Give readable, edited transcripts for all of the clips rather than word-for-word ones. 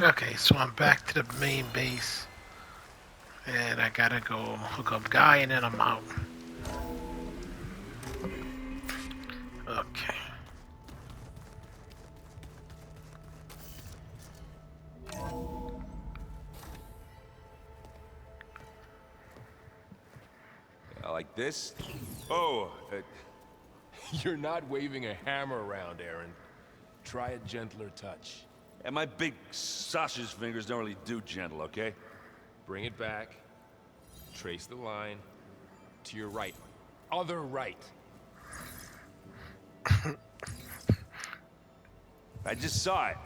Okay, so I'm back to the main base, and I gotta go hook up Guy, and then I'm out. Okay. Like this? Oh, You're not waving a hammer around, Aaron. Try a gentler touch. and my big sausage fingers don't really do gentle, okay? Bring it back. Trace the line. To your right. Other right. I just saw it.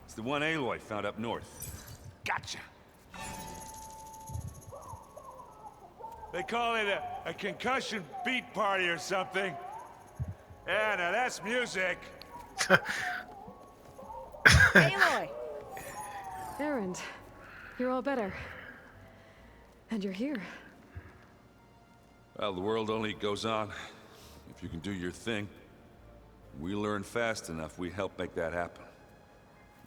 It's the one Aloy found up north. Gotcha. They call it a concussion beat party or something. Yeah, now that's music. Aloy! Erend, you're all better. And you're here. Well, the world only goes on if you can do your thing. We learn fast enough, we help make that happen.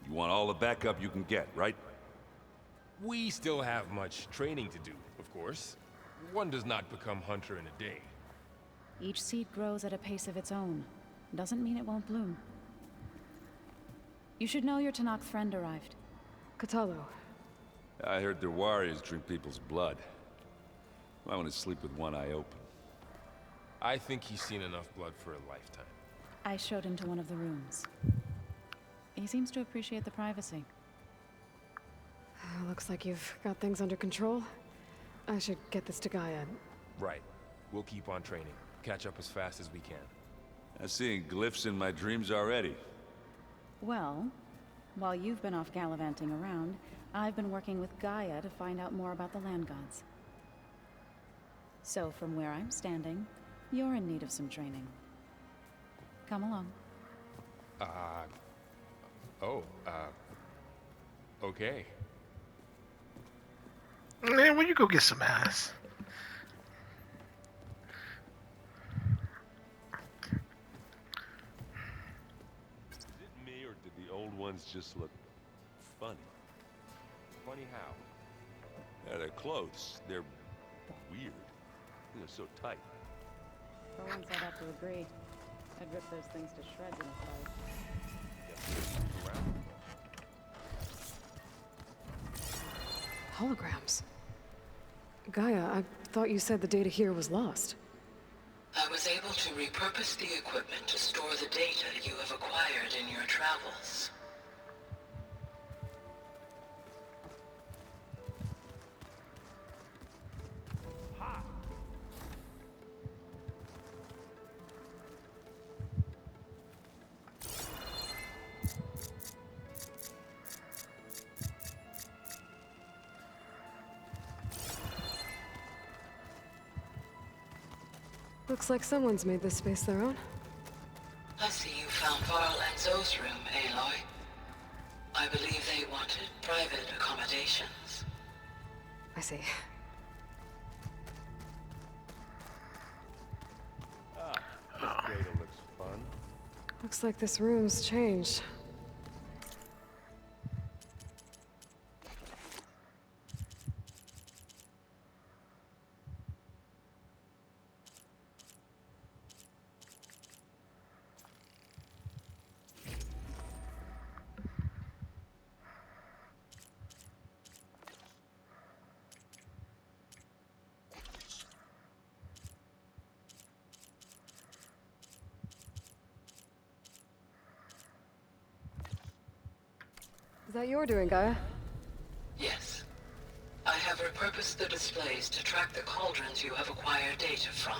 You want all the backup you can get, right? We still have much training to do, of course. One does not become hunter in a day. Each seed grows at a pace of its own. Doesn't mean it won't bloom. You should know your Tanakh friend arrived. Katalo. I heard their warriors drink people's blood. I want to sleep with one eye open. I think he's seen enough blood for a lifetime. I showed him to one of the rooms. He seems to appreciate the privacy. Looks like you've got things under control. I should get this to Gaia. Right. We'll keep on training. Catch up as fast as we can. I'm seeing glyphs in my dreams already. Well, while you've been off gallivanting around, I've been working with Gaia to find out more about the land gods. So from where I'm standing, you're in need of some training. Come along. Okay. Man, when you go get some ass? Is it me, or did the old ones just look funny? Funny how? Yeah, their clothes, they're weird. They're so tight. For once, I'd have to agree. I'd rip those things to shreds in a fight. Holograms. Gaia, I thought you said the data here was lost. I was able to repurpose the equipment to store the data you have acquired in your travels. Looks like someone's made this space their own. I see you found Varl and Zoe's room, Aloy. I believe they wanted private accommodations. I see. This data looks fun. Looks like this room's changed. Is that your doing, Gaia? Yes. I have repurposed the displays to track the cauldrons you have acquired data from.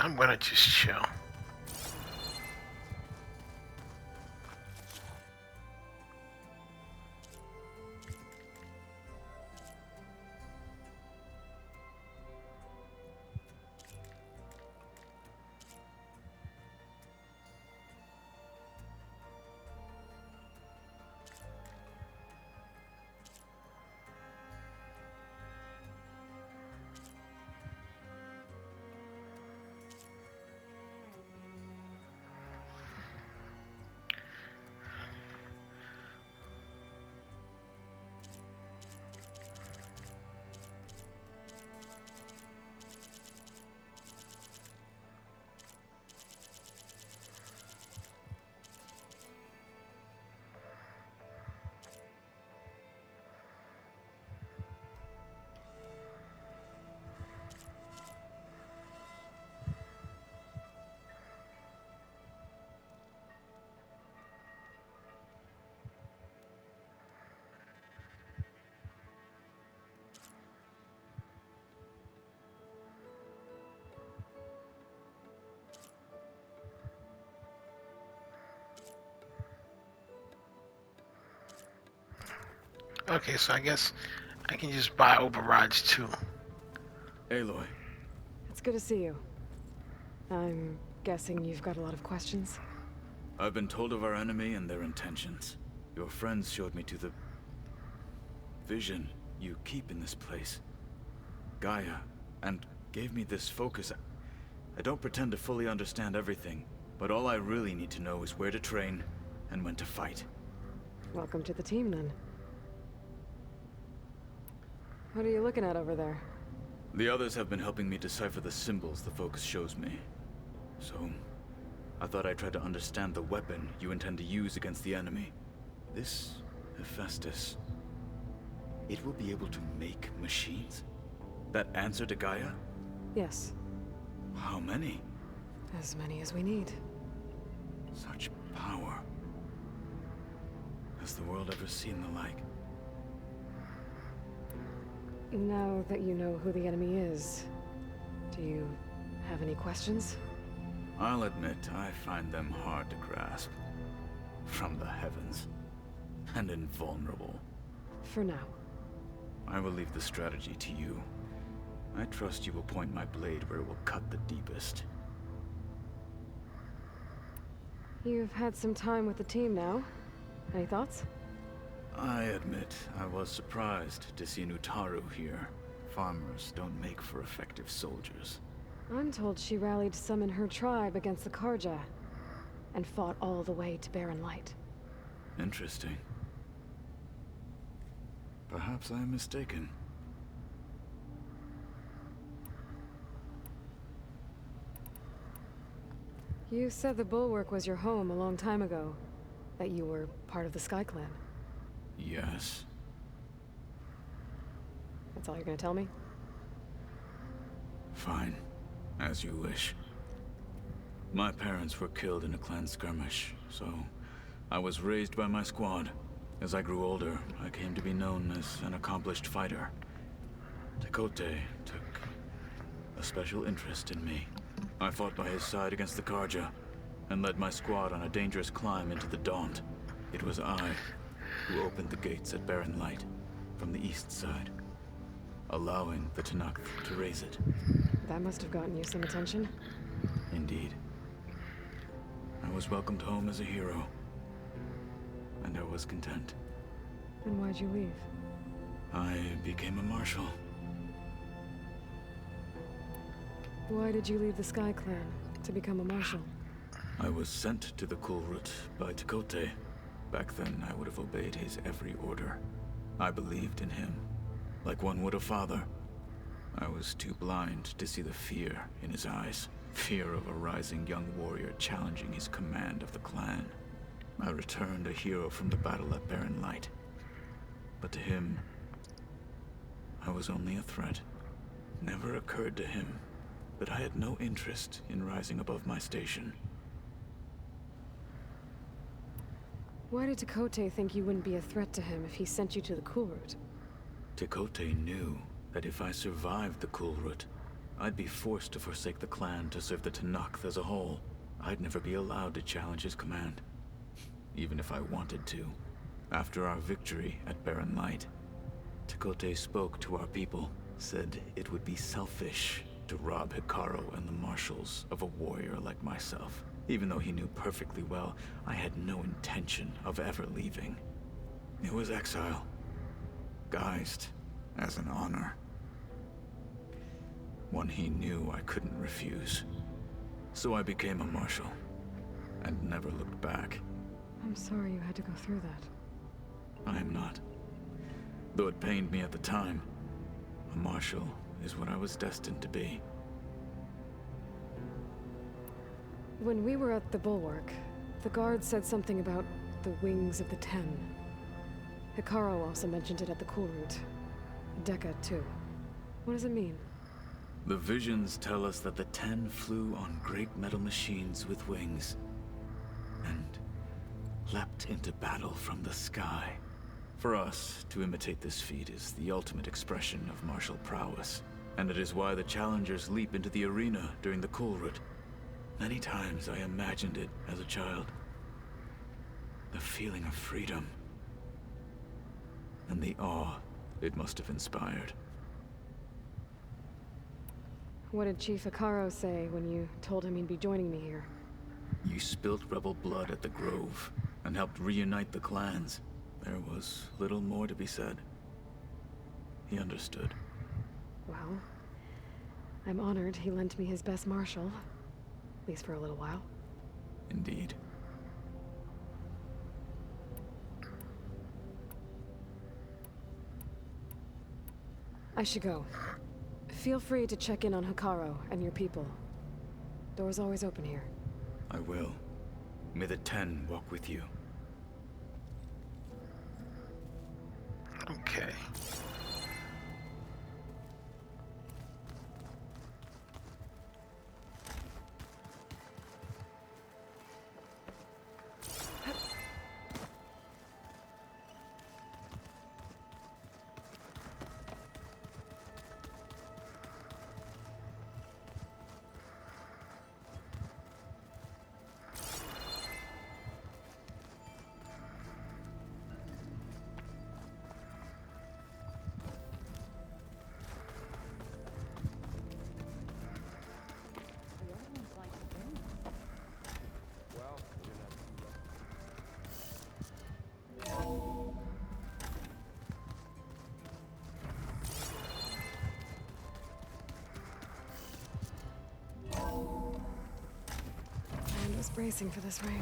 I'm gonna just chill. Okay, so I guess I can just buy overrides too. Aloy, It's good to see you. I'm guessing you've got a lot of questions? I've been told of our enemy and their intentions. Your friends showed me to the vision you keep in this place, Gaia, and gave me this focus. I don't pretend to fully understand everything, but all I really need to know is where to train and when to fight. Welcome to the team, then. What are you looking at over there? The others have been helping me decipher the symbols the focus shows me. So, I thought I'd try to understand the weapon you intend to use against the enemy. This Hephaestus, it will be able to make machines? That answer to Gaia? Yes, How many? as many as we need. Such power. Has the world ever seen the like? Now that you know who the enemy is, do you have any questions? I'll admit, I find them hard to grasp. From the heavens. And invulnerable. For now. I will leave the strategy to you. I trust you will point my blade where it will cut the deepest. You've had some time with the team now. Any thoughts? I admit, I was surprised to see Nutaru here. Farmers don't make for effective soldiers. I'm told she rallied some in her tribe against the Karja, and fought all the way to Barren Light. Interesting. Perhaps I am mistaken. You said the Bulwark was your home a long time ago. That you were part of the Sky Clan. Yes. That's all you're gonna tell me? Fine. As you wish. My parents were killed in a clan skirmish, so I was raised by my squad. As I grew older, I came to be known as an accomplished fighter. Tekote took a special interest in me. I fought by his side against the Karja, and led my squad on a dangerous climb into the Daunt. It was I who opened the gates at Barren Light, from the east side, allowing the Tenakth to raise it. That must have gotten you some attention. Indeed. I was welcomed home as a hero, and I was content. And why'd you leave? I became a marshal. Why did you leave the Sky Clan to become a marshal? I was sent to the Kulrut by Tekote. Back then, I would have obeyed his every order. I believed in him, like one would a father. I was too blind to see the fear in his eyes. Fear of a rising young warrior challenging his command of the clan. I returned a hero from the battle at Barren Light. But to him, I was only a threat. Never occurred to him that I had no interest in rising above my station. Why did Tekote think you wouldn't be a threat to him if he sent you to the Kulrut? Tekote knew that if I survived the Kulrut, I'd be forced to forsake the clan to serve the Tenakth as a whole. I'd never be allowed to challenge his command, even if I wanted to. After our victory at Barren Light, Tekote spoke to our people, said it would be selfish to rob Hikaru and the marshals of a warrior like myself. Even though he knew perfectly well I had no intention of ever leaving. It was exile, guised as an honor. One he knew I couldn't refuse. So I became a marshal, and never looked back. I'm sorry you had to go through that. I am not. Though it pained me at the time, a marshal is what I was destined to be. When we were at the Bulwark, the guard said something about the Wings of the Ten. Hikaru also mentioned it at the Kulrut. Dekka, too. What does it mean? The visions tell us that the Ten flew on great metal machines with wings, and leapt into battle from the sky. For us, to imitate this feat is the ultimate expression of martial prowess, and it is why the challengers leap into the arena during the Kulrut. Many times I imagined it as a child. The feeling of freedom, and the awe it must have inspired. What did Chief Hikaru say when you told him he'd be joining me here? You spilt rebel blood at the Grove, and helped reunite the clans. There was little more to be said. He understood. Well, I'm honored he lent me his best marshal. At least for a little while. Indeed. I should go. Feel free to check in on Hikaru and your people. Door's always open here. I will. May the Ten walk with you. Okay. I was bracing for this rain.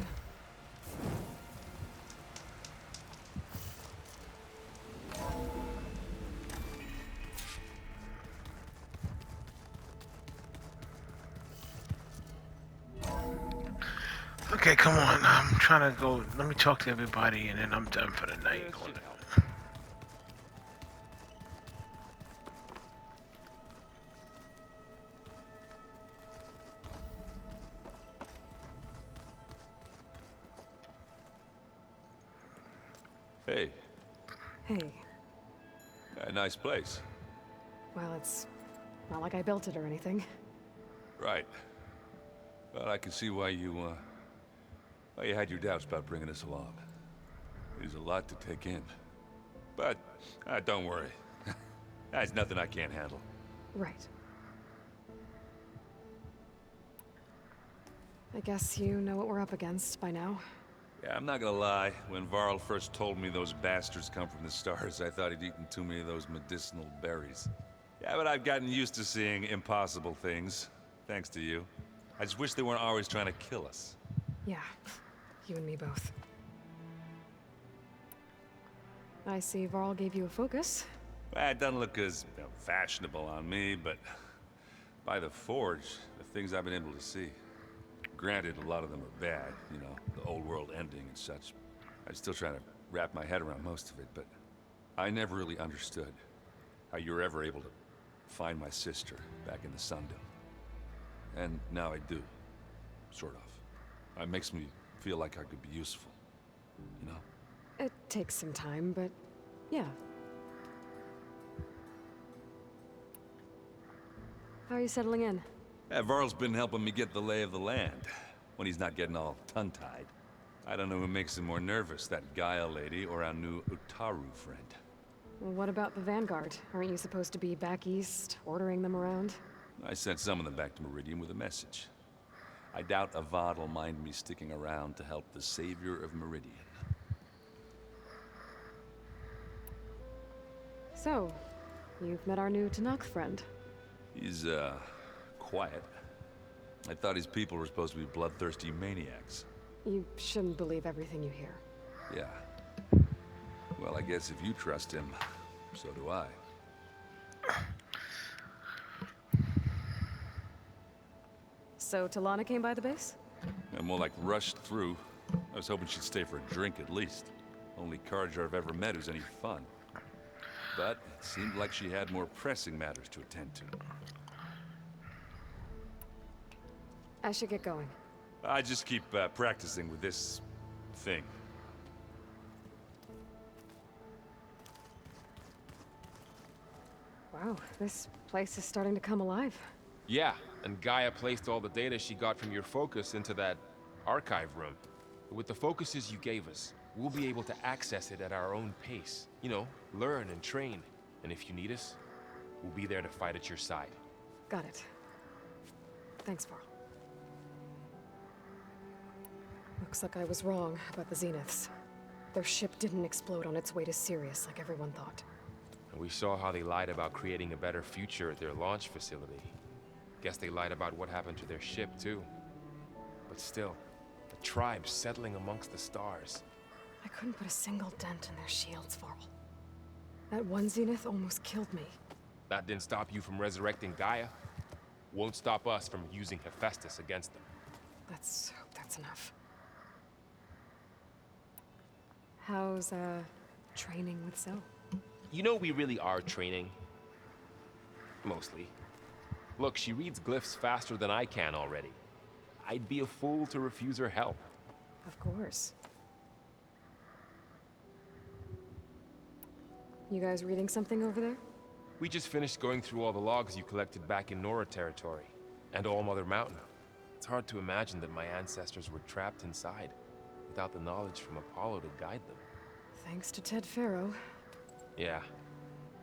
Okay, come on. I'm trying to go. Let me talk to everybody, and then I'm done for the night. Hey, Hey, a nice place. well, it's not like I built it or anything. Right. Well, I can see why you had your doubts about bringing us along. There's a lot to take in. But, don't worry. That's nothing I can't handle. Right. I guess you know what we're up against by now. Yeah, I'm not gonna lie. When Varl first told me those bastards come from the stars, I thought he'd eaten too many of those medicinal berries. Yeah, but I've gotten used to seeing impossible things, thanks to you. I just wish they weren't always trying to kill us. Yeah, you and me both. I see Varl gave you a focus. Well, it doesn't look as fashionable on me, but by the Forge, the things I've been able to see. Granted, a lot of them are bad, you know, the old world ending and such. I'm still trying to wrap my head around most of it, but I never really understood how you were ever able to find my sister back in the Sundom. And now I do, sort of. It makes me feel like I could be useful, you know? It takes some time, but yeah. How are you settling in? Varl's been helping me get the lay of the land, when he's not getting all tongue-tied. I don't know who makes him more nervous, that Gaia lady or our new Utaru friend. What about the Vanguard? Aren't you supposed to be back east, ordering them around? I sent some of them back to Meridian with a message. I doubt Avad will mind me sticking around to help the savior of Meridian. So, you've met our new Tanakh friend. He's, quiet. I thought his people were supposed to be bloodthirsty maniacs. You shouldn't believe everything you hear. Yeah. Well, I guess if you trust him, so do I. So Talana came by the base? I'm more like rushed through. I was hoping she'd stay for a drink at least. Only Carja I've ever met who's any fun. But it seemed like she had more pressing matters to attend to. I should get going. I just keep practicing with this thing. Wow, this place is starting to come alive. Yeah, and Gaia placed all the data she got from your focus into that archive room. With the focuses you gave us, we'll be able to access it at our own pace. You know, learn and train. And if you need us, we'll be there to fight at your side. Got it. Thanks, Varl. Looks like I was wrong about the Zeniths. Their ship didn't explode on its way to Sirius like everyone thought. And we saw how they lied about creating a better future at their launch facility. Guess they lied about what happened to their ship, too. But still, the tribe settling amongst the stars. I couldn't put a single dent in their shields, Varl. That one Zenith almost killed me. That didn't stop you from resurrecting Gaia. Won't stop us from using Hephaestus against them. Let's hope that's enough. How's, training with Zoe? You know we really are training. Mostly. Look, she reads glyphs faster than I can already. I'd be a fool to refuse her help. Of course. You guys reading something over there? We just finished going through all the logs you collected back in Nora territory, and All Mother Mountain. It's hard to imagine that my ancestors were trapped inside, without the knowledge from Apollo to guide them. Thanks to Ted Faro. Yeah.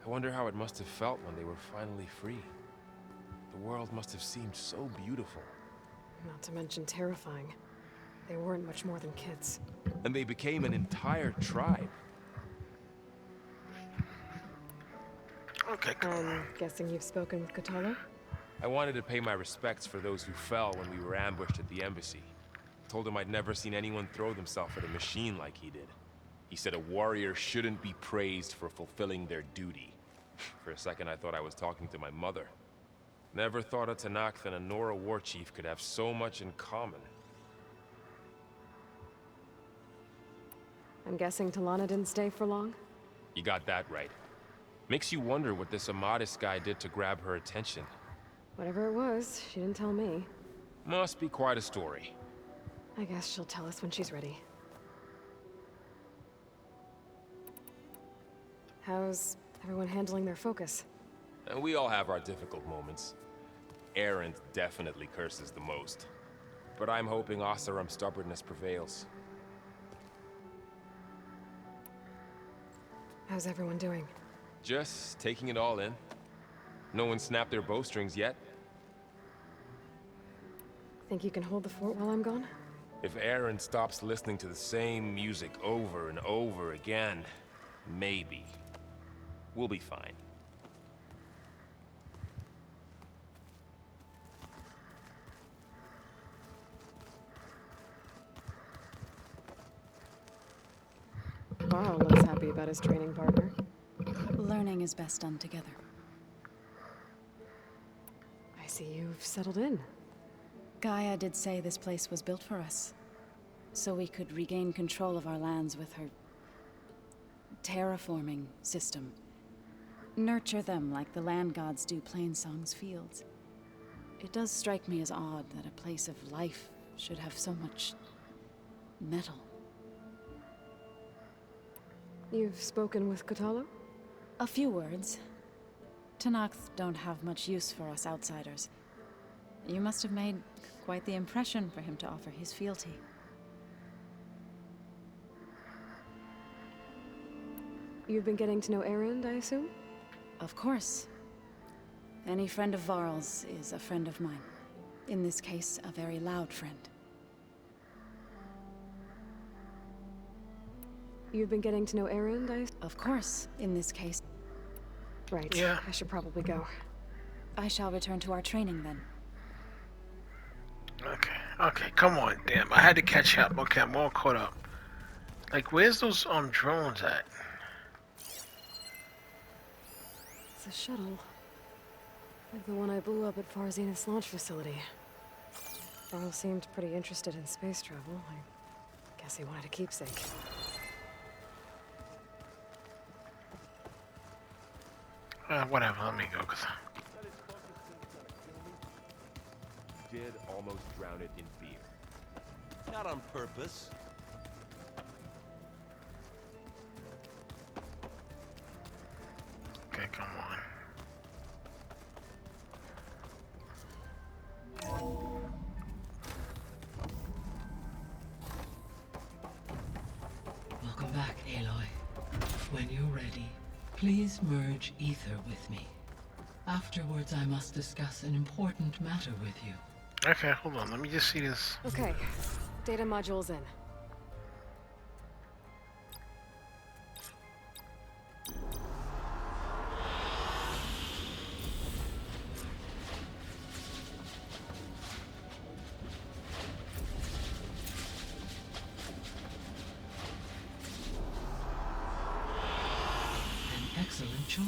I wonder how it must have felt when they were finally free. The world must have seemed so beautiful. Not to mention terrifying. They weren't much more than kids. And they became an entire tribe. Okay, come on. Guessing you've spoken with Kotallo? I wanted to pay my respects for those who fell when we were ambushed at the embassy. Told him I'd never seen anyone throw themselves at a machine like he did. He said a warrior shouldn't be praised for fulfilling their duty. For a second I thought I was talking to my mother. Never thought a Tanakh and a Nora war chief could have so much in common. I'm guessing Talana didn't stay for long? You got that right. Makes you wonder what this Amadis guy did to grab her attention. Whatever it was, she didn't tell me. Must be quite a story. I guess she'll tell us when she's ready. How's everyone handling their focus? And we all have our difficult moments. Erend definitely curses the most. But I'm hoping Oseram's stubbornness prevails. How's everyone doing? Just taking it all in. No one snapped their bowstrings yet. Think you can hold the fort while I'm gone? If Erend stops listening to the same music over and over again, maybe. We'll be fine. Varl looks happy about his training partner. Learning is best done together. I see you've settled in. Gaia did say this place was built for us, so we could regain control of our lands with her terraforming system. Nurture them like the land gods do Plainsong's fields. It does strike me as odd that a place of life should have so much metal. You've spoken with Kotallo? A few words. Tenakth don't have much use for us outsiders. You must have made quite the impression for him to offer his fealty. You've been getting to know Erend, I assume? Of course. Any friend of Varl's is a friend of mine. In this case, a very loud friend. You've been getting to know Erend, Of course, in this case. Right. Yeah. I should probably go. I shall return to our training then. Okay, come on, damn. I had to catch up. Okay, I'm all caught up. Like, where's those drones at? It's a shuttle. Like the one I blew up at Far Zenith's launch facility. Varl seemed pretty interested in space travel. I guess he wanted a keepsake. Whatever, let me go, cause... Did almost drown it in beer. Not on purpose. Okay, come on. Welcome back, Aloy. When you're ready, please merge ether with me. Afterwards, I must discuss an important matter with you. Okay, hold on. Let me just see this. Okay. Data module's in. An excellent choice.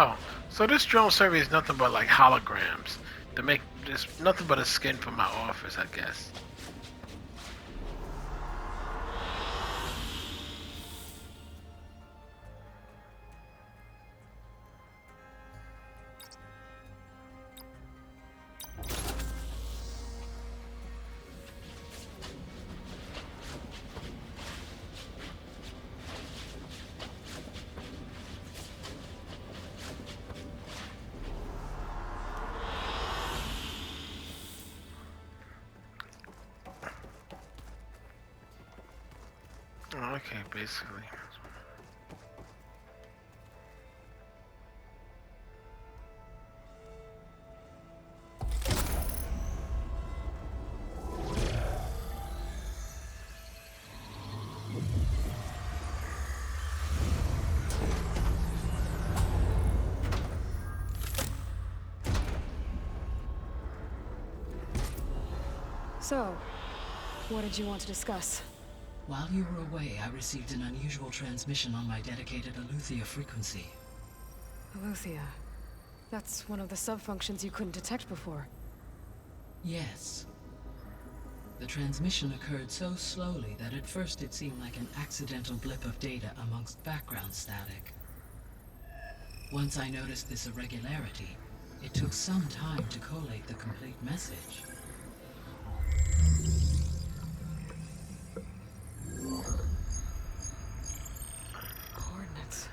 Oh, so this drone survey is nothing but like holograms. To make this nothing but a skin for my office, I guess. Oh, okay, basically. So, what did you want to discuss? While you were away, I received an unusual transmission on my dedicated Aletheia frequency. Aletheia. That's one of the sub-functions you couldn't detect before. Yes. The transmission occurred so slowly that at first it seemed like an accidental blip of data amongst background static. Once I noticed this irregularity, it took some time to collate the complete message. Coordinates.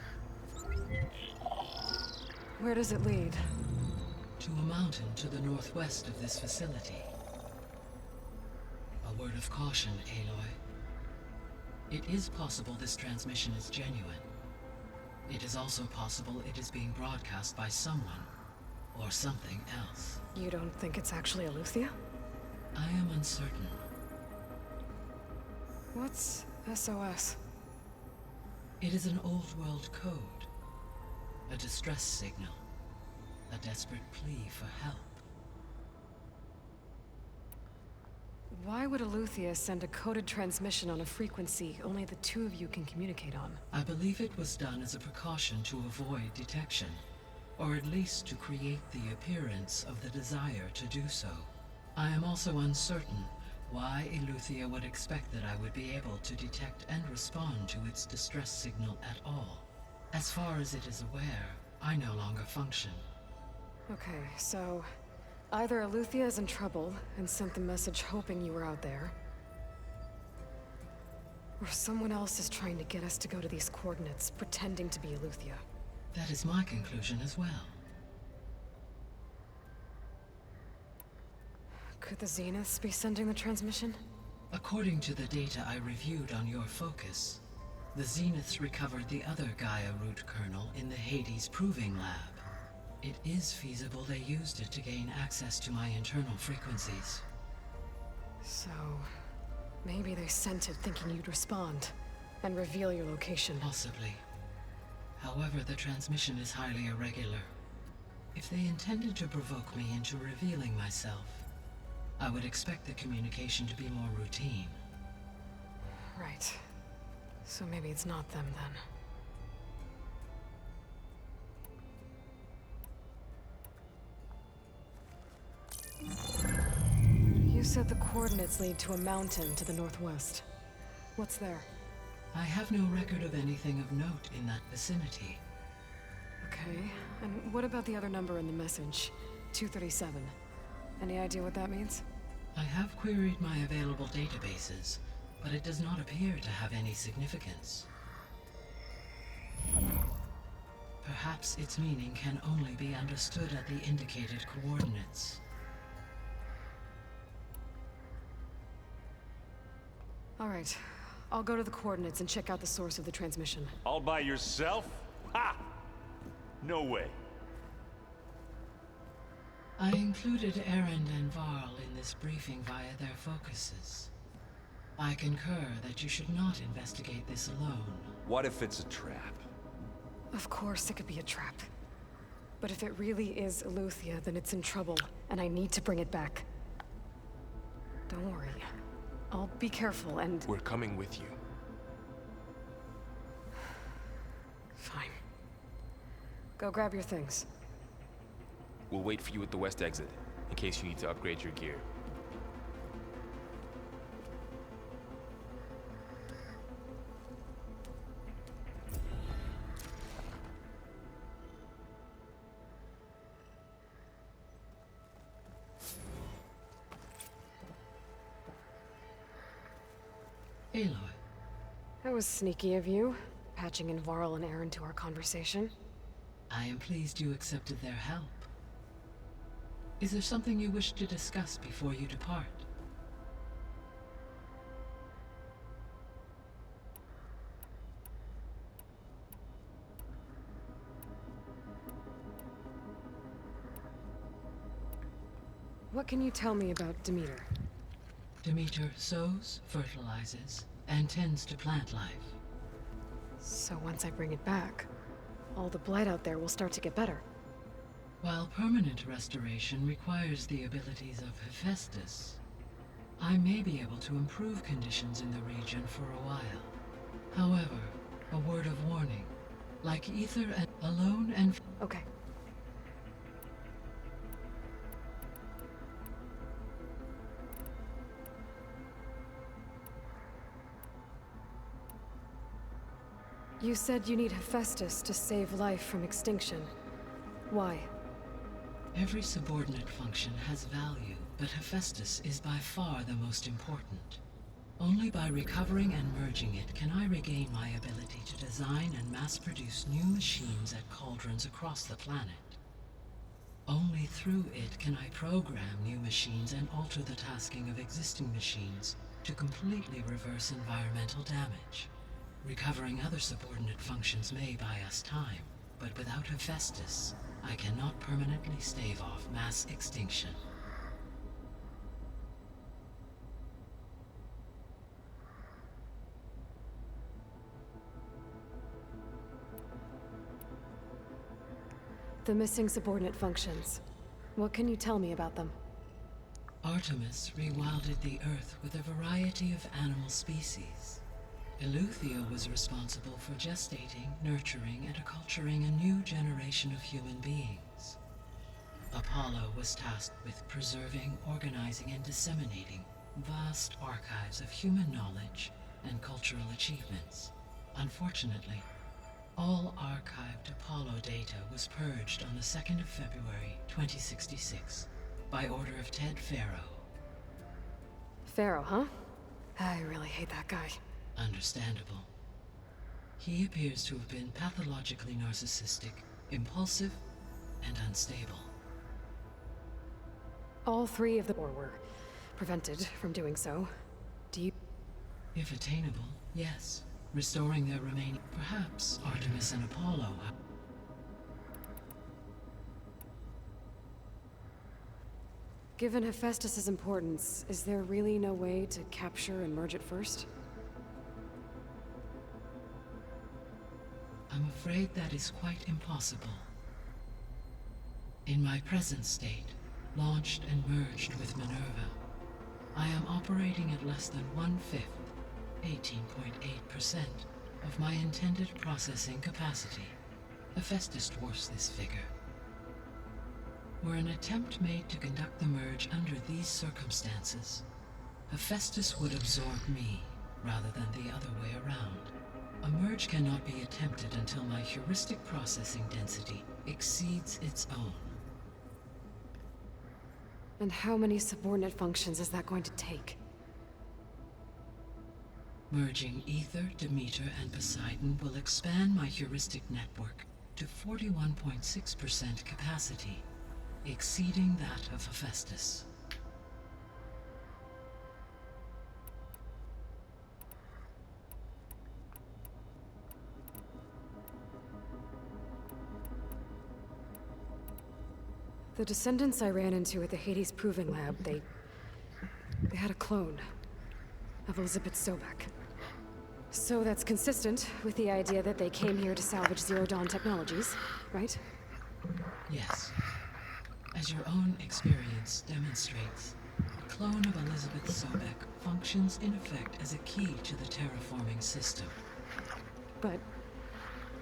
Where does it lead? To a mountain to the northwest of this facility. A word of caution, Aloy. It is possible this transmission is genuine. It is also possible it is being broadcast by someone, or something else. You don't think it's actually Aletheia? I am uncertain. What's SOS? It is an old world code. A distress signal. A desperate plea for help. Why would Aletheia send a coded transmission on a frequency only the two of you can communicate on? I believe it was done as a precaution to avoid detection, or at least to create the appearance of the desire to do so. I am also uncertain why Eleuthia would expect that I would be able to detect and respond to its distress signal at all. As far as it is aware, I no longer function. Okay, so either Eleuthia is in trouble and sent the message hoping you were out there, or someone else is trying to get us to go to these coordinates, pretending to be Eleuthia. That is my conclusion as well. Could the Zeniths be sending the transmission? According to the data I reviewed on your focus, the Zeniths recovered the other Gaia root kernel in the Hades Proving Lab. It is feasible they used it to gain access to my internal frequencies. So, maybe they sent it thinking you'd respond and reveal your location. Possibly. However, the transmission is highly irregular. If they intended to provoke me into revealing myself, I would expect the communication to be more routine. Right. So maybe it's not them then. You said the coordinates lead to a mountain to the northwest. What's there? I have no record of anything of note in that vicinity. Okay, and what about the other number in the message? 237. Any idea what that means? I have queried my available databases, but it does not appear to have any significance. Perhaps its meaning can only be understood at the indicated coordinates. All right, I'll go to the coordinates and check out the source of the transmission. All by yourself? Ha! No way. I included Erend and Varl in this briefing via their focuses. I concur that you should not investigate this alone. What if it's a trap? Of course it could be a trap. But if it really is Eleuthia, then it's in trouble, and I need to bring it back. Don't worry. I'll be careful and... We're coming with you. Fine. Go grab your things. We'll wait for you at the west exit, in case you need to upgrade your gear. Aloy, That was sneaky of you, patching in Varl and Erend to our conversation. I am pleased you accepted their help. Is there something you wish to discuss before you depart? What can you tell me about Demeter? Demeter sows, fertilizes, and tends to plant life. So once I bring it back, all the blight out there will start to get better. While permanent restoration requires the abilities of Hephaestus, I may be able to improve conditions in the region for a while. However, a word of warning. Like Ether and alone and... Okay. You said you need Hephaestus to save life from extinction. Why? Every subordinate function has value, but Hephaestus is by far the most important. Only by recovering and merging it can I regain my ability to design and mass-produce new machines at cauldrons across the planet. Only through it can I program new machines and alter the tasking of existing machines to completely reverse environmental damage. Recovering other subordinate functions may buy us time, but without Hephaestus, I cannot permanently stave off mass extinction. The missing subordinate functions. What can you tell me about them? Artemis rewilded the Earth with a variety of animal species. Eleuthia was responsible for gestating, nurturing, and acculturating a new generation of human beings. Apollo was tasked with preserving, organizing, and disseminating vast archives of human knowledge and cultural achievements. Unfortunately, all archived Apollo data was purged on the 2nd of February, 2066, by order of Ted Faro. Pharaoh, huh? I really hate that guy. Understandable. He appears to have been pathologically narcissistic, impulsive, and unstable. All three of the or were prevented from doing so. Do you... If attainable, yes. Restoring their remaining... Perhaps Artemis and Apollo... Given Hephaestus' importance, is there really no way to capture and merge it first? I'm afraid that is quite impossible. In my present state, launched and merged with Minerva, I am operating at less than 1/5, 18.8%, of my intended processing capacity. Hephaestus dwarfs this figure. Were an attempt made to conduct the merge under these circumstances, Hephaestus would absorb me, rather than the other way around. A merge cannot be attempted until my heuristic processing density exceeds its own. And how many subordinate functions is that going to take? Merging Ether, Demeter, and Poseidon will expand my heuristic network to 41.6% capacity, exceeding that of Hephaestus. The descendants I ran into at the Hades Proving Lab, they had a clone of Elizabeth Sobek. So that's consistent with the idea that they came here to salvage Zero Dawn technologies, right? Yes. As your own experience demonstrates, a clone of Elizabeth Sobek functions in effect as a key to the terraforming system. But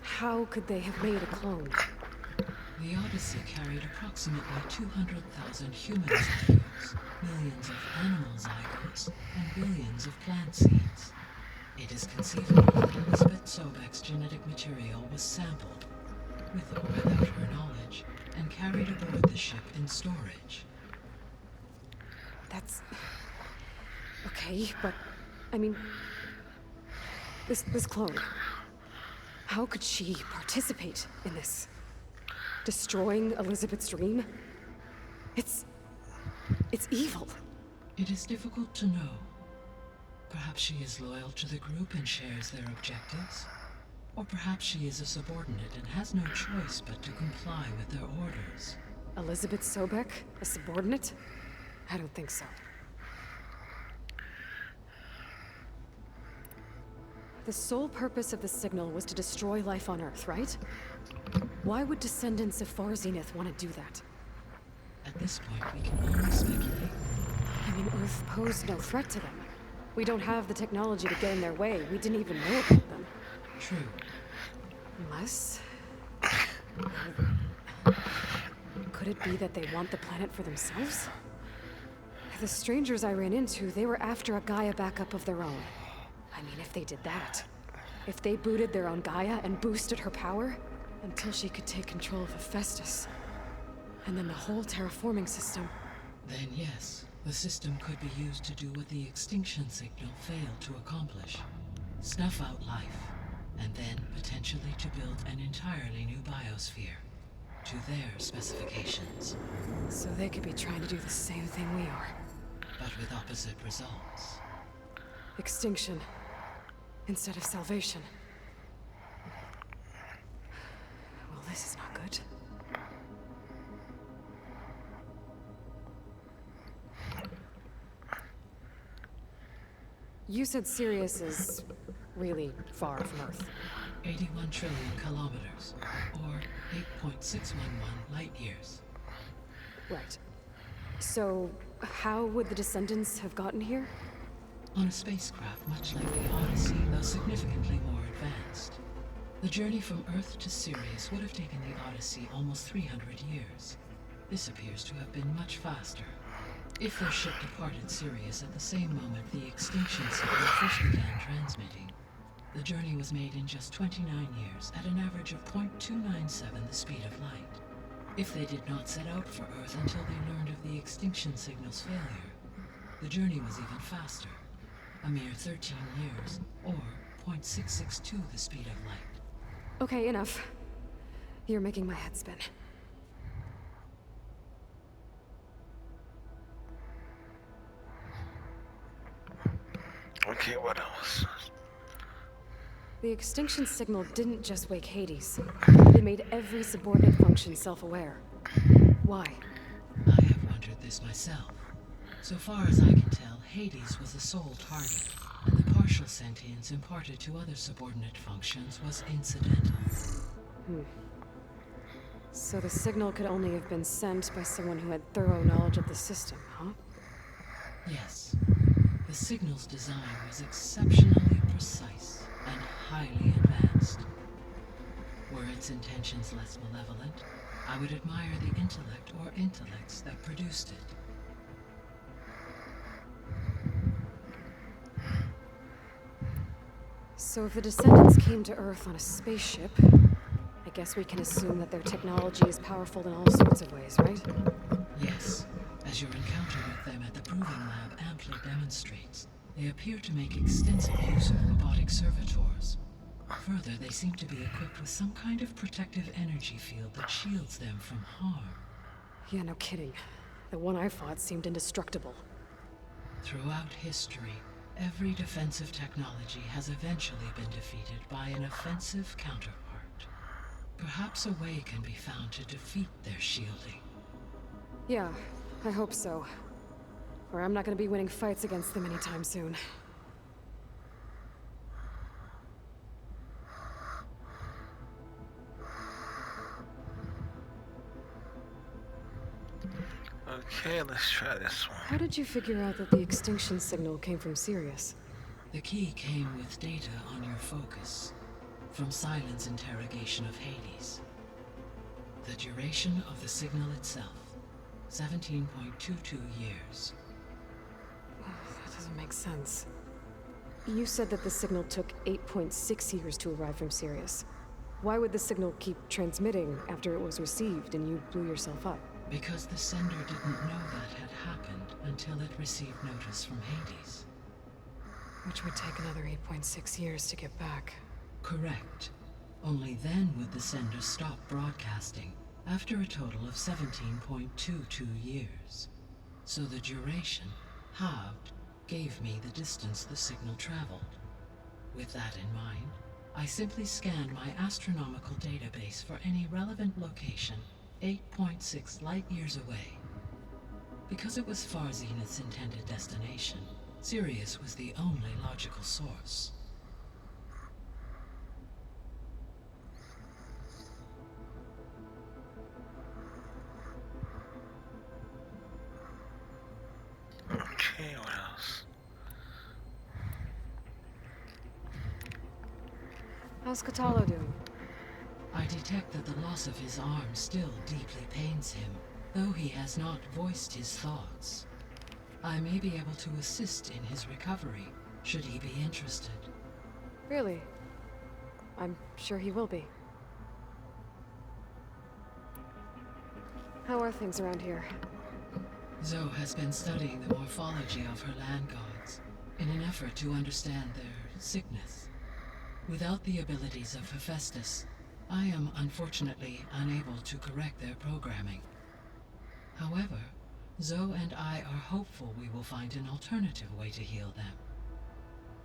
how could they have made a clone? The Odyssey carried approximately 200,000 human zygotes, millions of animal zygotes, and billions of plant seeds. It is conceivable that Elizabeth Sobek's genetic material was sampled, with or without her knowledge, and carried aboard the ship in storage. That's... okay, but... I mean... This clone... How could she participate in this? Destroying Elizabeth's dream? It's evil. It is difficult to know. Perhaps she is loyal to the group and shares their objectives. Or perhaps she is a subordinate and has no choice but to comply with their orders. Elizabeth Sobek? A subordinate? I don't think so. The sole purpose of the signal was to destroy life on Earth, right? Why would descendants of Far Zenith want to do that? At this point, we can only speculate. I mean, Earth posed no threat to them. We don't have the technology to get in their way. We didn't even know about them. True. Unless... Could it be that they want the planet for themselves? The strangers I ran into, they were after a Gaia backup of their own. I mean, if they did that, if they booted their own Gaia and boosted her power, until she could take control of Hephaestus, and then the whole terraforming system. Then yes, the system could be used to do what the extinction signal failed to accomplish. Snuff out life, and then potentially to build an entirely new biosphere, to their specifications. So they could be trying to do the same thing we are. But with opposite results. Extinction, instead of salvation. Well, this is not good. You said Sirius is really far from Earth. 81 trillion kilometers, or 8.611 light years. Right. So, how would the descendants have gotten here? On a spacecraft much like the Odyssey, though significantly more advanced. The journey from Earth to Sirius would have taken the Odyssey almost 300 years. This appears to have been much faster. If their ship departed Sirius at the same moment the extinction signal first began transmitting, the journey was made in just 29 years at an average of 0.297 the speed of light. If they did not set out for Earth until they learned of the extinction signal's failure, the journey was even faster, a mere 13 years, or 0.662 the speed of light. Okay, enough. You're making my head spin. Okay, what else? The extinction signal didn't just wake Hades. It made every subordinate function self-aware. Why? I have wondered this myself. So far as I can tell, Hades was the sole target, and the partial sentience imparted to other subordinate functions was incidental. So the signal could only have been sent by someone who had thorough knowledge of the system, huh? Yes. The signal's design was exceptionally precise and highly advanced. Were its intentions less malevolent, I would admire the intellect or intellects that produced it. So if the descendants came to Earth on a spaceship, I guess we can assume that their technology is powerful in all sorts of ways, right? Yes, as your encounter with them at the Proving Lab amply demonstrates, they appear to make extensive use of robotic servitors. Further, they seem to be equipped with some kind of protective energy field that shields them from harm. Yeah, no kidding. The one I fought seemed indestructible. Throughout history, every defensive technology has eventually been defeated by an offensive counterpart. Perhaps a way can be found to defeat their shielding. Yeah, I hope so. Or I'm not gonna be winning fights against them anytime soon. Okay, let's try this one. How did you figure out that the extinction signal came from Sirius? The key came with data on your focus, from Silent's interrogation of Hades. The duration of the signal itself, 17.22 years. That doesn't make sense. You said that the signal took 8.6 years to arrive from Sirius. Why would the signal keep transmitting after it was received and you blew yourself up? Because the sender didn't know that had happened until it received notice from Hades. Which would take another 8.6 years to get back. Correct. Only then would the sender stop broadcasting, after a total of 17.22 years. So the duration, halved, gave me the distance the signal traveled. With that in mind, I simply scanned my astronomical database for any relevant location 8.6 light-years away. Because it was far Zenith's intended destination, Sirius was the only logical source. Okay, what else? How's Kotallo doing? I detect that the loss of his arm still deeply pains him, though he has not voiced his thoughts. I may be able to assist in his recovery, should he be interested. Really? I'm sure he will be. How are things around here? Zoe has been studying the morphology of her land gods, in an effort to understand their sickness. Without the abilities of Hephaestus, I am unfortunately unable to correct their programming. However, Zoe and I are hopeful we will find an alternative way to heal them.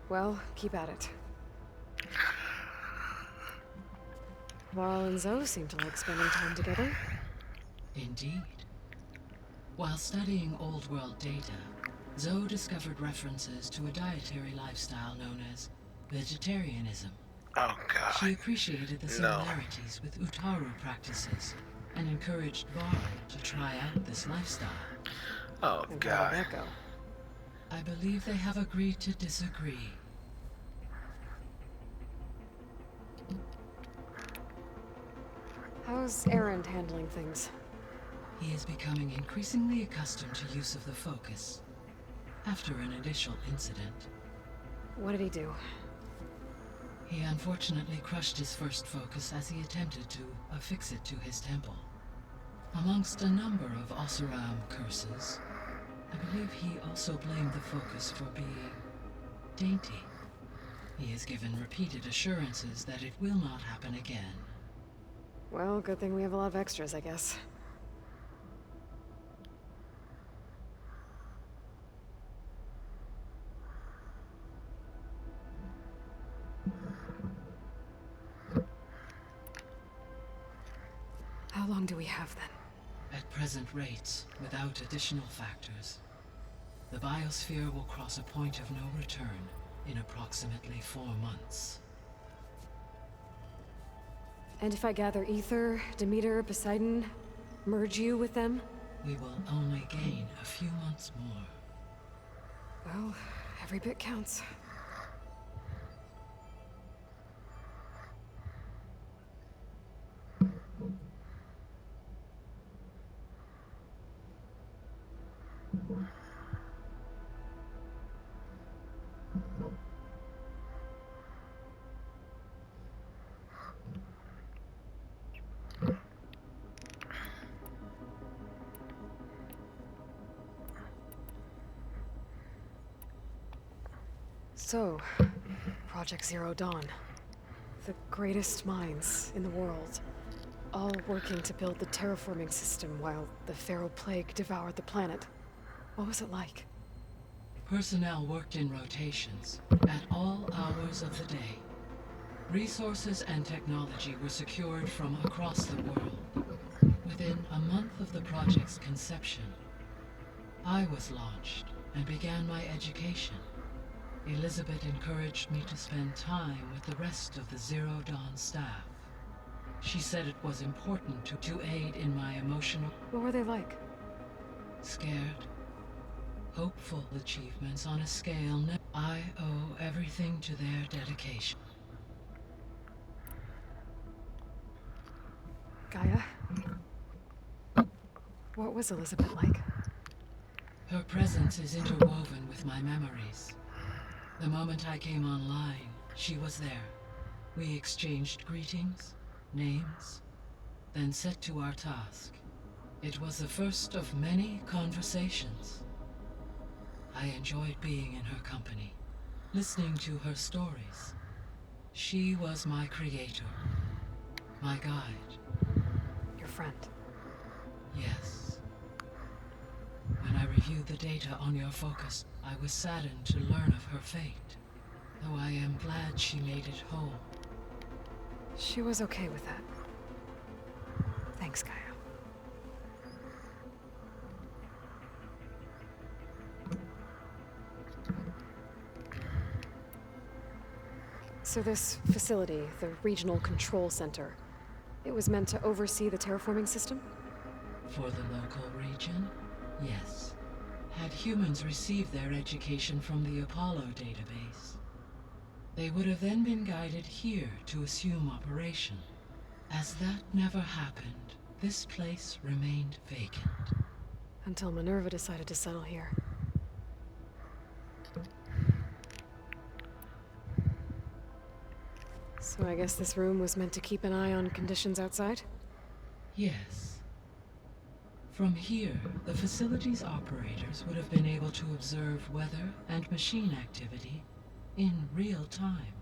Well, keep at it. Varl and Zoe seem to like spending time together. Indeed. While studying Old World data, Zoe discovered references to a dietary lifestyle known as vegetarianism. Oh god. She appreciated the similarities with Utaru practices and encouraged Varl to try out this lifestyle. Oh And how did god. that go? I believe they have agreed to disagree. How's Erend handling things? he is becoming increasingly accustomed to use of the focus after an initial incident. What did he do? He unfortunately crushed his first focus as he attempted to affix it to his temple. Amongst a number of Oseram curses, I believe he also blamed the focus for being dainty. He has given repeated assurances that it will not happen again. Well, good thing we have a lot of extras, I guess. How long do we have then? At present rates, without additional factors, the biosphere will cross a point of no return in approximately 4 months. And if I gather Ether, Demeter, Poseidon, merge you with them? We will only gain a few months more. Well, every bit counts. So, Project Zero Dawn. The greatest minds in the world, all working to build the terraforming system while the Feral Plague devoured the planet. What was it like? Personnel worked in rotations at all hours of the day. Resources and technology were secured from across the world. Within a month of the project's conception, I was launched and began my education. Elizabeth encouraged me to spend time with the rest of the Zero Dawn staff. She said it was important to aid in my emotional... What were they like? Scared. Hopeful achievements on a scale I owe everything to their dedication. Gaia? What was Elizabeth like? Her presence is interwoven with my memories. The moment I came online, she was there. We exchanged greetings, names, then set to our task. It was the first of many conversations. I enjoyed being in her company, listening to her stories. She was my creator, my guide. Your friend. Yes. When I reviewed the data on your focus, I was saddened to learn of her fate, though I am glad she made it whole. She was okay with that. Thanks, Gaia. So this facility, the Regional Control Center, it was meant to oversee the terraforming system? For the local region, yes. Had humans received their education from the Apollo database, they would have then been guided here to assume operation. As that never happened, this place remained vacant. Until Minerva decided to settle here. So I guess this room was meant to keep an eye on conditions outside? Yes. From here, the facility's operators would have been able to observe weather and machine activity in real time.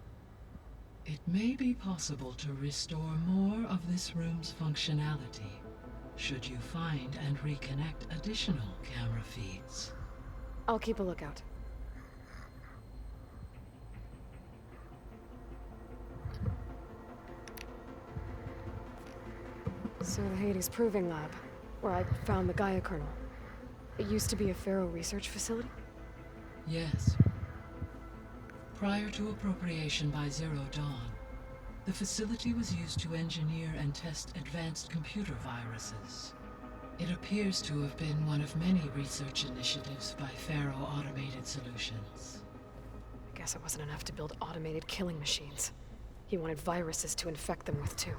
It may be possible to restore more of this room's functionality, should you find and reconnect additional camera feeds. I'll keep a lookout. So the Hades Proving Lab, where I found the Gaia kernel. It used to be a Pharaoh research facility? Yes. Prior to appropriation by Zero Dawn, the facility was used to engineer and test advanced computer viruses. It appears to have been one of many research initiatives by Pharaoh Automated Solutions. I guess it wasn't enough to build automated killing machines. He wanted viruses to infect them with too.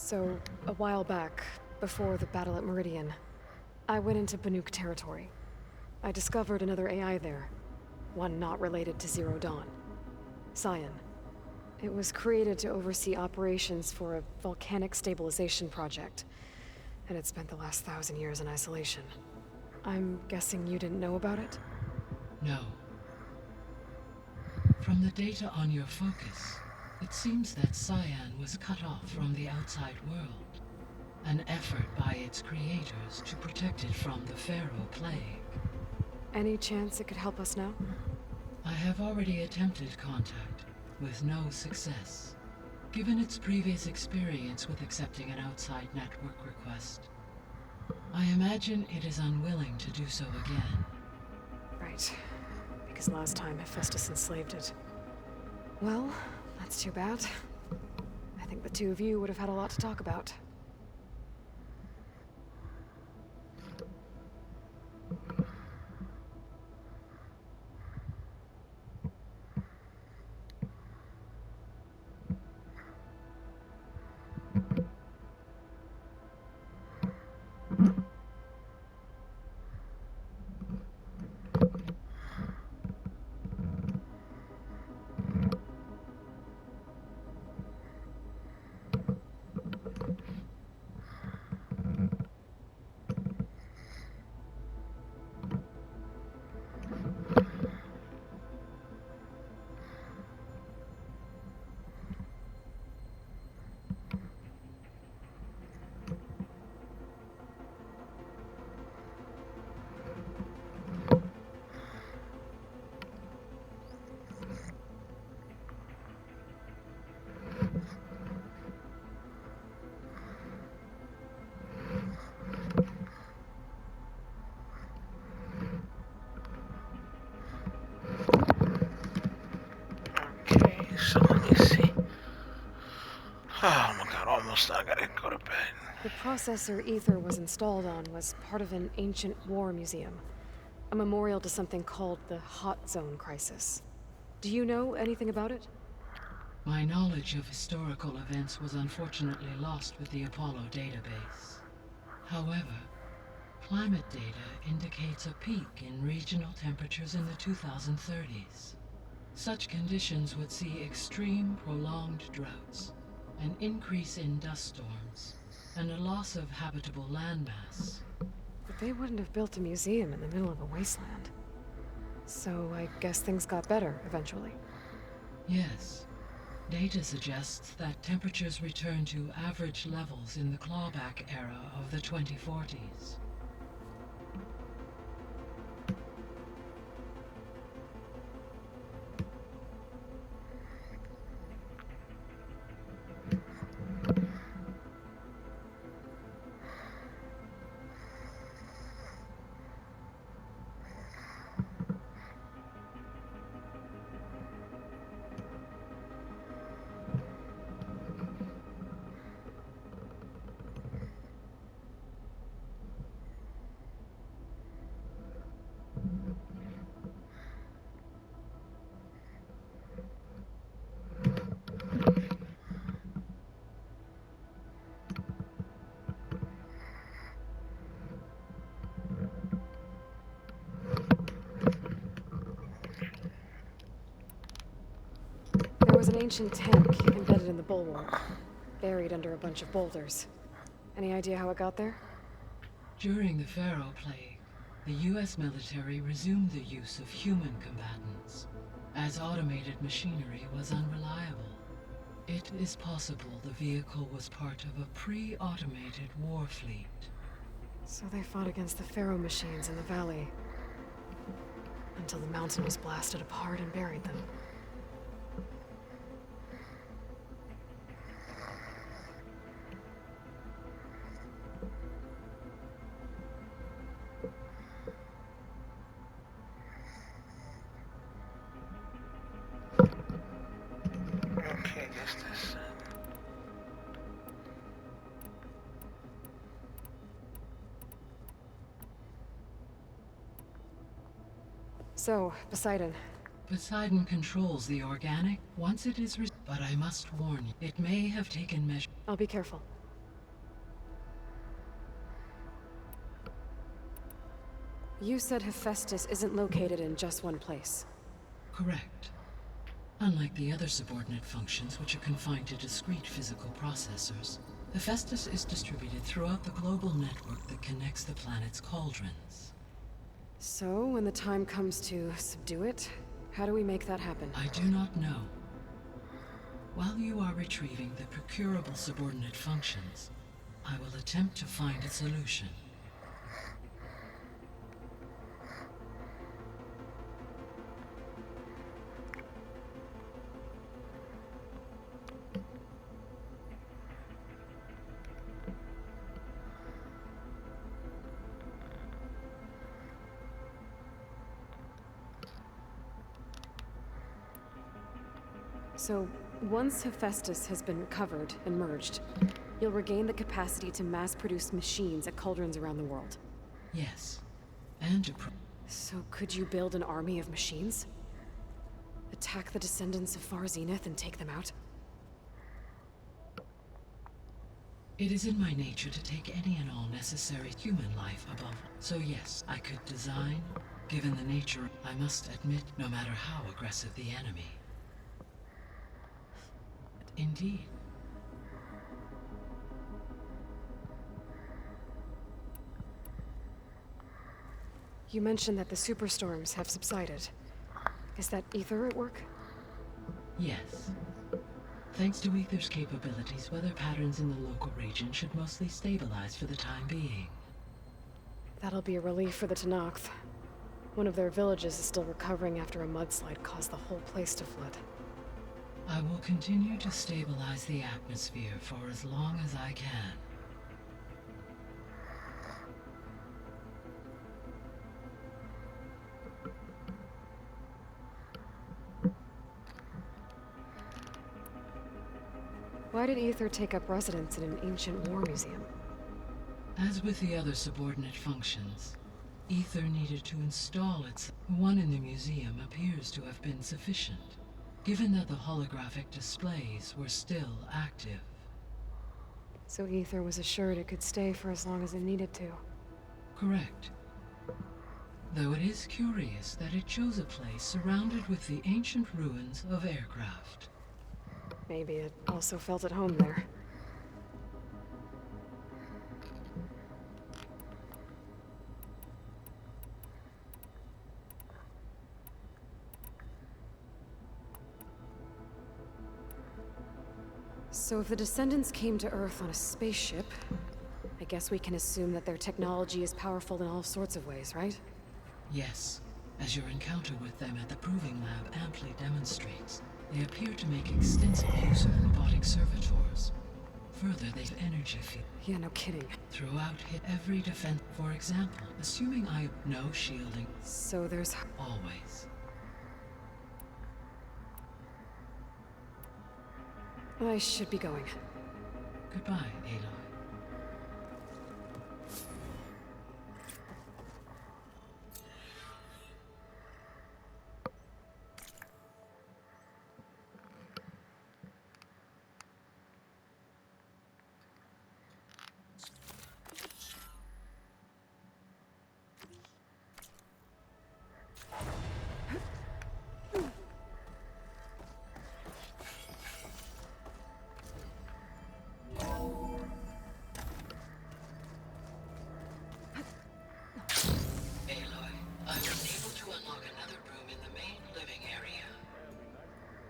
So, a while back, before the battle at Meridian, I went into Banuk territory. I discovered another AI there. One not related to Zero Dawn. Cyan. It was created to oversee operations for a volcanic stabilization project, and it spent the last 1,000 years in isolation. I'm guessing you didn't know about it? No. From the data on your focus, it seems that Cyan was cut off from the outside world. An effort by its creators to protect it from the Pharaoh Plague. Any chance it could help us now? I have already attempted contact, with no success. Given its previous experience with accepting an outside network request, I imagine it is unwilling to do so again. Right. Because last time Hephaestus enslaved it. Well, that's too bad. I think the two of you would have had a lot to talk about. Okay, so let me see. Oh my god, almost I gotta go to bed. The processor Ether was installed on was part of an ancient war museum. A memorial to something called the Hot Zone Crisis. Do you know anything about it? My knowledge of historical events was unfortunately lost with the Apollo database. However, climate data indicates a peak in regional temperatures in the 2030s. Such conditions would see extreme, prolonged droughts, an increase in dust storms, and a loss of habitable landmass. But they wouldn't have built a museum in the middle of a wasteland. So I guess things got better eventually. Yes. Data suggests that temperatures returned to average levels in the clawback era of the 2040s. There was an ancient tank embedded in the bulwark, buried under a bunch of boulders. Any idea how it got there? During the Pharaoh Plague, the US military resumed the use of human combatants, as automated machinery was unreliable. It is possible the vehicle was part of a pre-automated war fleet. So they fought against the Pharaoh machines in the valley, until the mountain was blasted apart and buried them. Okay, guess this. So, Poseidon. Poseidon controls the organic once it is but I must warn you, it may have taken measure. I'll be careful. You said Hephaestus isn't located in just one place. Correct. Unlike the other subordinate functions, which are confined to discrete physical processors, Hephaestus is distributed throughout the global network that connects the planet's cauldrons. So, when the time comes to subdue it, how do we make that happen? I do not know. While you are retrieving the procurable subordinate functions, I will attempt to find a solution. So, once Hephaestus has been recovered and merged, you'll regain the capacity to mass-produce machines at cauldrons around the world. Yes. And to So could you build an army of machines? Attack the descendants of Far Zenith and take them out? It is in my nature to take any and all necessary human life above. So yes, I could design, given the nature, I must admit, no matter how aggressive the enemy. Indeed. You mentioned that the superstorms have subsided. Is that Aether at work? Yes. Thanks to Aether's capabilities, weather patterns in the local region should mostly stabilize for the time being. That'll be a relief for the Tenakth. One of their villages is still recovering after a mudslide caused the whole place to flood. I will continue to stabilize the atmosphere for as long as I can. Why did Aether take up residence in an ancient war museum? As with the other subordinate functions, Aether needed to install its... One in the museum appears to have been sufficient, given that the holographic displays were still active. So Aether was assured it could stay for as long as it needed to. Correct. Though it is curious that it chose a place surrounded with the ancient ruins of aircraft. Maybe it also felt at home there. So if the Descendants came to Earth on a spaceship, I guess we can assume that their technology is powerful in all sorts of ways, right? Yes, as your encounter with them at the Proving Lab amply demonstrates, they appear to make extensive use of robotic servitors. Further, they've energy field. Yeah, no kidding. Throughout hit every defense. For example, assuming I have no shielding. So there's... Always. I should be going. Goodbye, Aloy.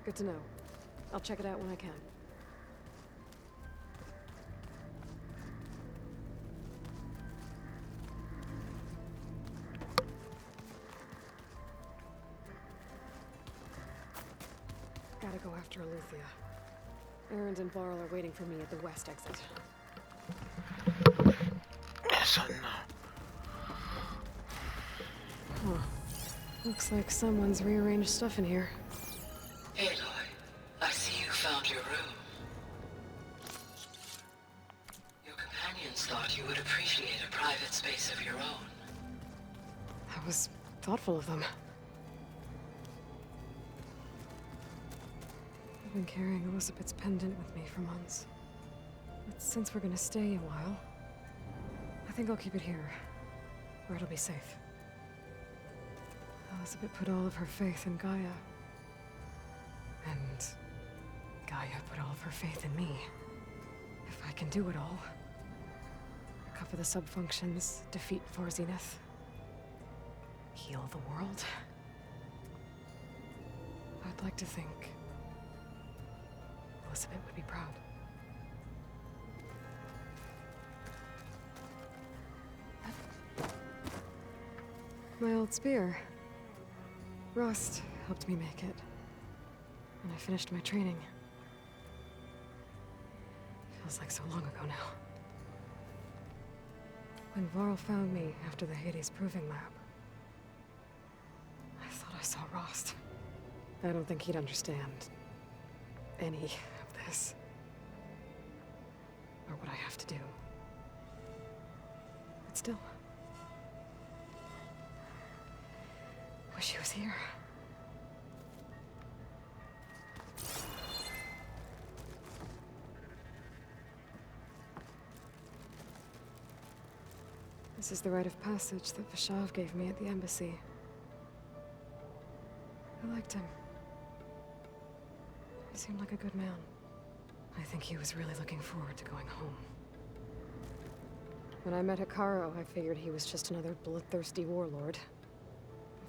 Good to know. I'll check it out when I can. Gotta go after Aletheia. Erend and Varl are waiting for me at the west exit. Yes, I know. Huh. Looks like someone's rearranged stuff in here. Aloy, I see you found your room. Your companions thought you would appreciate a private space of your own. That was thoughtful of them. I've been carrying Elizabeth's pendant with me for months. But since we're gonna stay a while, I think I'll keep it here, where it'll be safe. Elizabeth put all of her faith in Gaia. And Gaia put all of her faith in me. If I can do it all, cover the subfunctions, defeat For Zenith, heal the world, I'd like to think Elizabeth would be proud. My old spear. Rust helped me make it. And I finished my training. Feels like so long ago now. When Varl found me after the Hades Proving Lab, I thought I saw Rost. I don't think he'd understand any of this. Or what I have to do. But still. Wish he was here. This is the rite of passage that Vashav gave me at the embassy. I liked him. He seemed like a good man. I think he was really looking forward to going home. When I met Hekarro, I figured he was just another bloodthirsty warlord.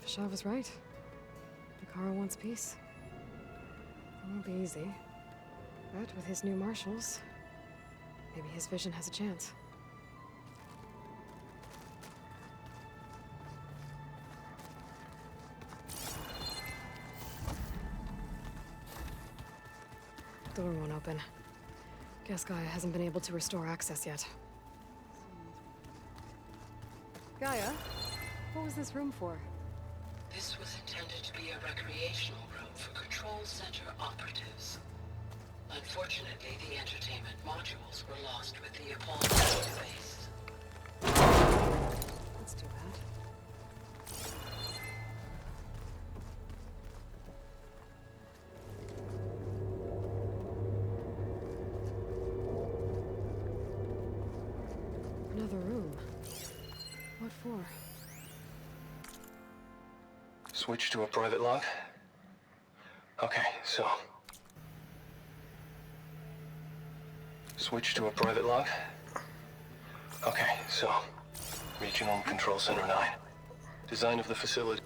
Vashav was right. Hekarro wants peace. It won't be easy. But with his new marshals, maybe his vision has a chance. Door won't open. Guess Gaia hasn't been able to restore access yet. Gaia, what was this room for? This was intended to be a recreational room for Control Center operatives. Unfortunately, the entertainment modules were lost with the Apollo database. That's too bad. Another room. What for? Switch to a private log? Okay, so... Switch to a private log? Okay, so... Regional Control Center 9. Design of the facility...